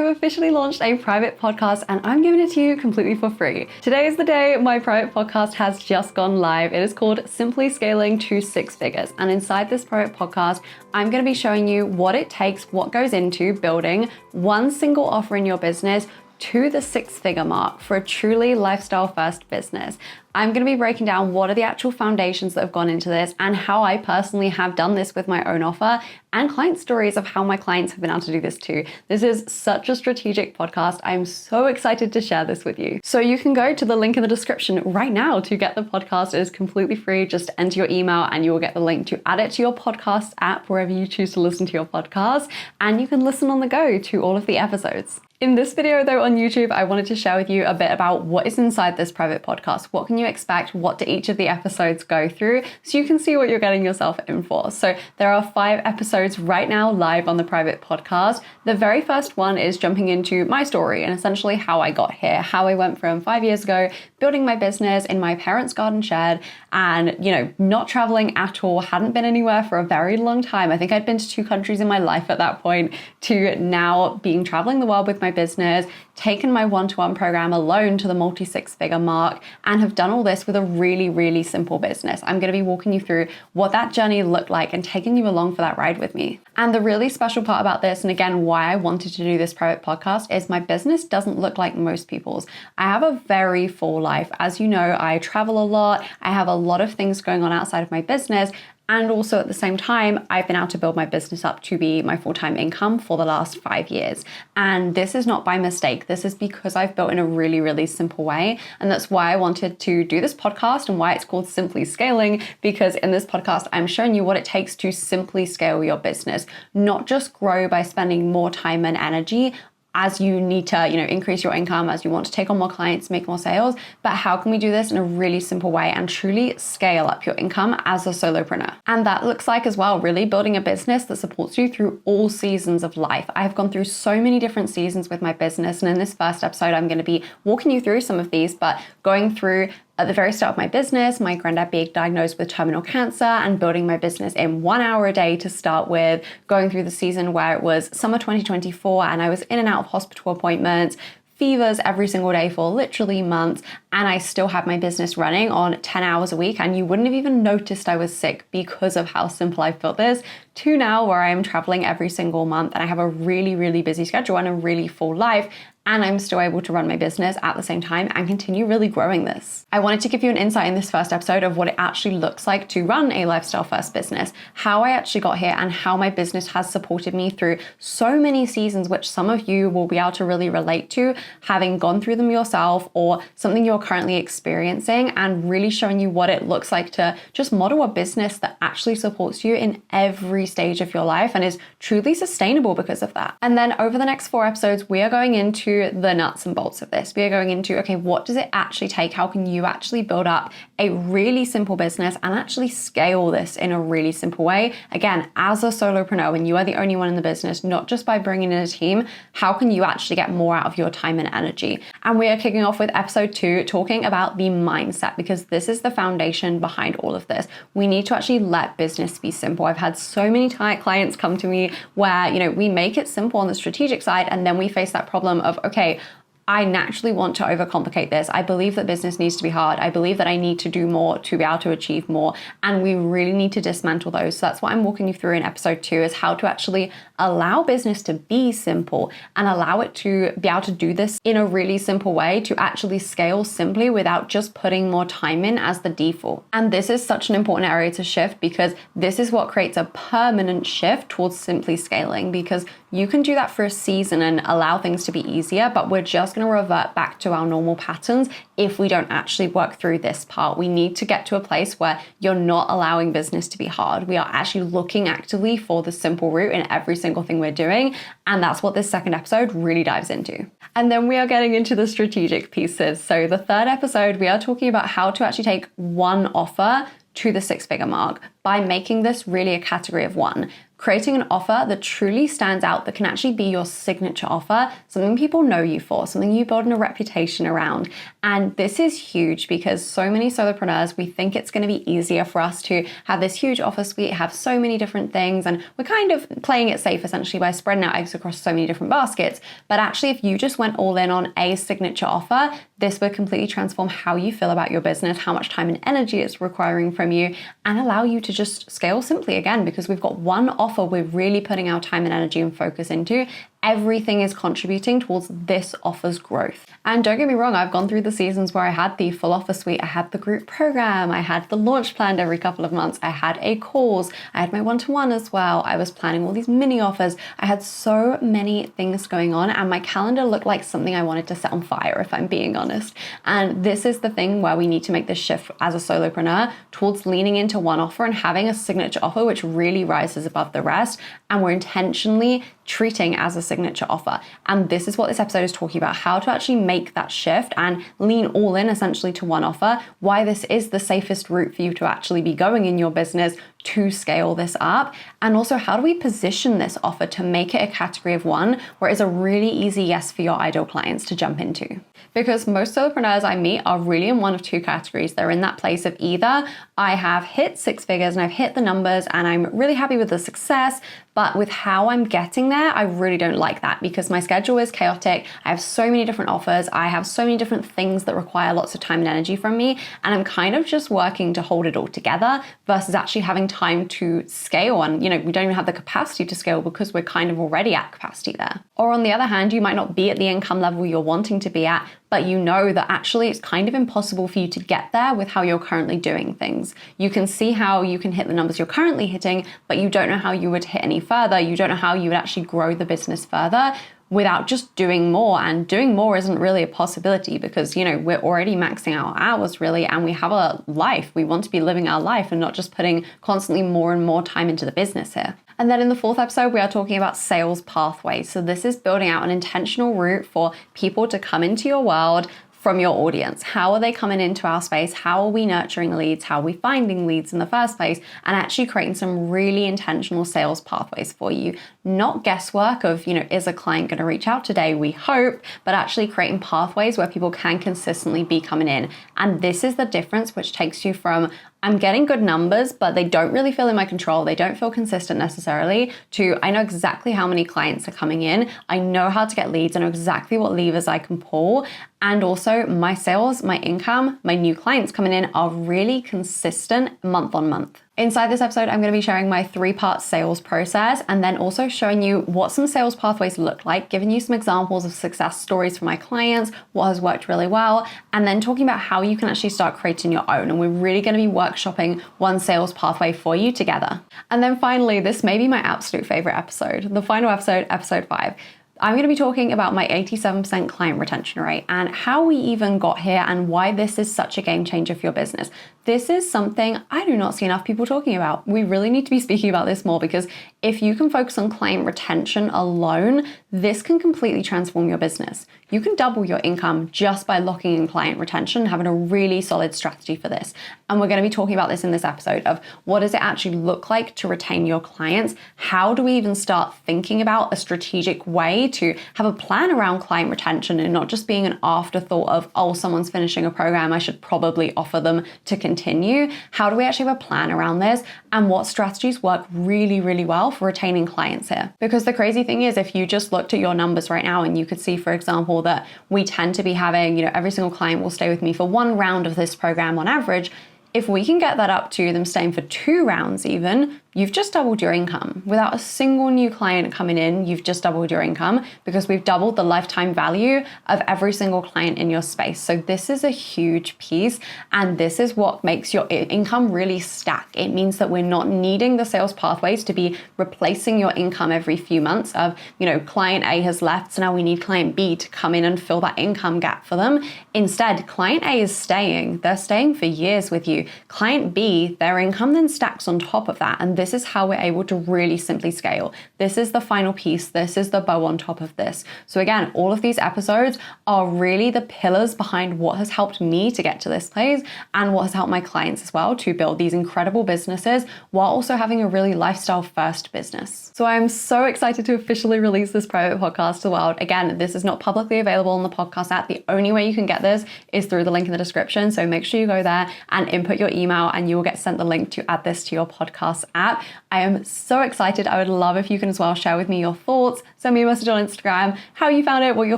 officially launched a private podcast and I'm giving it to you completely for free. Today is the day my private podcast has just gone live. It is called Simply Scaling to Six Figures. And inside this private podcast, I'm going to be showing you what it takes, what goes into building one single offer in your business to the six-figure mark for a truly lifestyle-first business. I'm going to be breaking down what are the actual foundations that have gone into this and how I personally have done this with my own offer and client stories of how my clients have been able to do this too. This is such a strategic podcast. I'm so excited to share this with you. So you can go to the link in the description right now to get the podcast. It is completely free. Just enter your email and you will get the link to add it to your podcast app, wherever you choose to listen to your podcast, and you can listen on the go to all of the episodes. In this video though on YouTube, I wanted to share with you a bit about what is inside this private podcast. What can you expect? What do each of the episodes go through? So you can see what you're getting yourself in for. So there are 5 episodes right now live on the private podcast. The very first one is jumping into my story and essentially how I got here, how I went from 5 years ago, building my business in my parents' garden shed and, not traveling at all, hadn't been anywhere for a very long time. I think I'd been to 2 countries in my life at that point to now being traveling the world with my business, taken my one-to-one program alone to the multi-six-figure mark, and have done all this with a really, really simple business. I'm going to be walking you through what that journey looked like and taking you along for that ride with me. And the really special part about this, and again, why I wanted to do this private podcast, is my business doesn't look like most people's. I have a very full life. As you know, I travel a lot. I have a lot of things going on outside of my business. And also at the same time, I've been able to build my business up to be my full-time income for the last 5 years. And this is not by mistake. This is because I've built in a really, really simple way. And that's why I wanted to do this podcast and why it's called Simply Scaling, because in this podcast, I'm showing you what it takes to simply scale your business, not just grow by spending more time and energy as you need to, increase your income, as you want to take on more clients, make more sales, but how can we do this in a really simple way and truly scale up your income as a solopreneur? And that looks like as well, really building a business that supports you through all seasons of life. I have gone through so many different seasons with my business. And in this first episode, I'm going to be walking you through some of these, but going through at the very start of my business, my granddad being diagnosed with terminal cancer and building my business in 1 hour a day to start with, going through the season where it was summer 2024 and I was in and out of hospital appointments, fevers every single day for literally months, and I still have my business running on 10 hours a week, and you wouldn't have even noticed I was sick because of how simple I've built this, to now where I am traveling every single month and I have a really, really busy schedule and a really full life, and I'm still able to run my business at the same time and continue really growing this. I wanted to give you an insight in this first episode of what it actually looks like to run a lifestyle first business, how I actually got here and how my business has supported me through so many seasons, which some of you will be able to really relate to, having gone through them yourself or something you're currently experiencing, and really showing you what it looks like to just model a business that actually supports you in every stage of your life and is truly sustainable because of that. And then over the next 4 episodes, we are going into the nuts and bolts of this. We are going into, okay, what does it actually take? How can you actually build up a really simple business and actually scale this in a really simple way? Again, as a solopreneur, when you are the only one in the business, not just by bringing in a team, how can you actually get more out of your time and energy? And we are kicking off with episode 2, talking about the mindset, because this is the foundation behind all of this. We need to actually let business be simple. I've had so many clients come to me where, we make it simple on the strategic side, and then we face that problem of, okay, I naturally want to overcomplicate this. I believe that business needs to be hard. I believe that I need to do more to be able to achieve more. And we really need to dismantle those. So that's what I'm walking you through in episode 2, is how to actually allow business to be simple and allow it to be able to do this in a really simple way to actually scale simply without just putting more time in as the default. And this is such an important area to shift, because this is what creates a permanent shift towards simply scaling, because you can do that for a season and allow things to be easier, but we're just going to revert back to our normal patterns if we don't actually work through this part. We need to get to a place where you're not allowing business to be hard. We are actually looking actively for the simple route in every single thing we're doing. And that's what this second episode really dives into. And then we are getting into the strategic pieces. So the third episode, we are talking about how to actually take one offer to the six-figure mark by making this really a category of one. creating an offer that truly stands out, that can actually be your signature offer, something people know you for, something you build a reputation around. And this is huge because so many solopreneurs, we think it's going to be easier for us to have this huge offer suite, have so many different things, and we're kind of playing it safe essentially by spreading out eggs across so many different baskets. But actually, if you just went all in on a signature offer, this would completely transform how you feel about your business, how much time and energy it's requiring from you, and allow you to just scale simply again, because we've got one offer we're really putting our time and energy and focus into. Everything is contributing towards this offer's growth. And don't get me wrong, I've gone through the seasons where I had the full offer suite, I had the group program, I had the launch planned every couple of months, I had a course, I had my one-to-one as well, I was planning all these mini offers. I had so many things going on and my calendar looked like something I wanted to set on fire, if I'm being honest. And this is the thing where we need to make this shift as a solopreneur towards leaning into one offer and having a signature offer which really rises above the rest, and we're intentionally treating as a signature offer. And this is what this episode is talking about, how to actually make that shift and lean all in essentially to one offer, why this is the safest route for you to actually be going in your business to scale this up, and also how do we position this offer to make it a category of one where it's a really easy yes for your ideal clients to jump into. Because most solopreneurs I meet are really in one of two categories. They're in that place of either I have hit six figures and I've hit the numbers and I'm really happy with the success, but with how I'm getting there, I really don't like that because my schedule is chaotic. I have so many different offers. I have so many different things that require lots of time and energy from me. And I'm kind of just working to hold it all together versus actually having time to scale. And, we don't even have the capacity to scale because we're kind of already at capacity there. Or on the other hand, you might not be at the income level you're wanting to be at, but you know that actually it's kind of impossible for you to get there with how you're currently doing things. You can see how you can hit the numbers you're currently hitting, but you don't know how you would hit any further. You don't know how you would actually grow the business further without just doing more. And doing more isn't really a possibility because, we're already maxing out hours really, and we have a life. We want to be living our life and not just putting constantly more and more time into the business here. And then in the fourth episode, we are talking about sales pathways. So this is building out an intentional route for people to come into your world from your audience. How are they coming into our space? How are we nurturing leads? How are we finding leads in the first place? And actually creating some really intentional sales pathways for you. Not guesswork of, is a client going to reach out today? We hope, but actually creating pathways where people can consistently be coming in. And this is the difference which takes you from I'm getting good numbers, but they don't really feel in my control. They don't feel consistent necessarily, to I know exactly how many clients are coming in. I know how to get leads. I know exactly what levers I can pull. And also my sales, my income, my new clients coming in are really consistent month on month. Inside this episode, I'm going to be sharing my 3-part sales process and then also showing you what some sales pathways look like, giving you some examples of success stories from my clients, what has worked really well, and then talking about how you can actually start creating your own. And we're really going to be workshopping one sales pathway for you together. And then finally, this may be my absolute favorite episode, the final episode, episode 5. I'm going to be talking about my 87% client retention rate and how we even got here and why this is such a game changer for your business. This is something I do not see enough people talking about. We really need to be speaking about this more because if you can focus on client retention alone, this can completely transform your business. You can double your income just by locking in client retention, having a really solid strategy for this. And we're going to be talking about this in this episode of what does it actually look like to retain your clients? How do we even start thinking about a strategic way to have a plan around client retention and not just being an afterthought of, oh, someone's finishing a program, I should probably offer them to continue. How do we actually have a plan around this? And what strategies work really, really well for retaining clients here? Because the crazy thing is, if you just looked at your numbers right now and you could see, for example, that we tend to be having, every single client will stay with me for 1 round of this program on average. If we can get that up to them staying for 2 rounds even, you've just doubled your income. Without a single new client coming in, you've just doubled your income because we've doubled the lifetime value of every single client in your space. So this is a huge piece, and this is what makes your income really stack. It means that we're not needing the sales pathways to be replacing your income every few months of, client A has left, so now we need client B to come in and fill that income gap for them. Instead, client A is staying. They're staying for years with you. Client B, their income then stacks on top of that. And this is how we're able to really simply scale. This is the final piece. This is the bow on top of this. So again, all of these episodes are really the pillars behind what has helped me to get to this place and what has helped my clients as well to build these incredible businesses while also having a really lifestyle first business. So I'm so excited to officially release this private podcast to the world. Again, this is not publicly available on the podcast app. The only way you can get this is through the link in the description. So make sure you go there and input your email and you will get sent the link to add this to your podcast app. I am so excited. I would love if you can as well share with me your thoughts. Send me a message on Instagram, how you found it, what your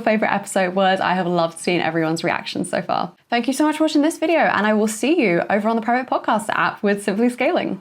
favorite episode was. I have loved seeing everyone's reactions so far. Thank you so much for watching this video, and I will see you over on the private podcast app with Simply Scaling.